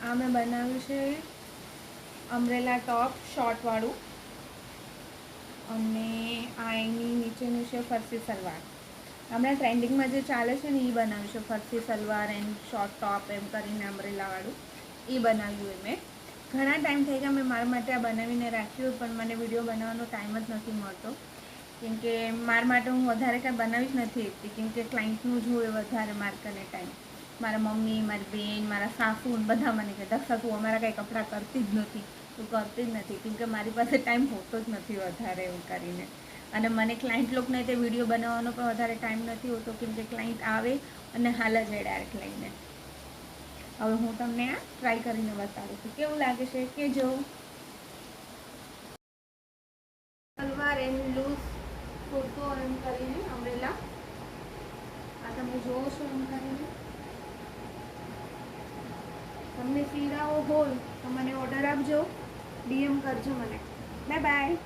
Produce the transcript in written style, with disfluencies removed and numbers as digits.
આ મેં બનાવ્યું છે અમ્બ્રેલા ટોપ શોર્ટવાળું, અને આ એની નીચેનું છે ફરસી સલવાર. હમણાં ટ્રેન્ડિંગમાં જે ચાલે છે ને એ બનાવ્યું છે, ફરસી સલવાર એન્ડ શોર્ટ ટોપ એમ કરીને અમ્બ્રેલાવાળું એ બનાવ્યું. મેં ઘણા ટાઈમ થઈ ગયા મેં મારા માટે આ બનાવીને રાખ્યું, પણ મને વિડીયો બનાવવાનો ટાઈમ જ નથી મળતો, કેમકે મારા માટે હું વધારે કાંઈ બનાવી જ નથી શકતી, કેમકે ક્લાયન્ટનું જ હોય વધારે માર્કરને ટાઈમ. મારા મમ્મી, મારી બેન, મારા સાસુ બધા મને કહેતા સાસુ અમારા કાંઈ કપડાં કરતી જ નથી, તું કરતી જ નથી, કેમકે મારી પાસે ટાઈમ હોતો જ નથી વધારે એવું કરીને. અને મને ક્લાયન્ટ લોકોને તે વિડીયો બનાવવાનો પણ વધારે ટાઈમ નથી હોતો, કેમકે ક્લાયન્ટ આવે અને હાલ જ ડાયરેક્ટ લઈને. હવે હું તમને આ ટ્રાય કરીને બતાડું છું કેવું લાગે છે કે જો સલવાર એન્ડ લૂઝ કુર્તો એમ કરીને અમ્બ્રેલા, આ તમે જોવો છો એમ કરીને. તમને સીવડાવો હોય તો મને ઓર્ડર આપજો, ડીએમ કરજો મને. Bye bye.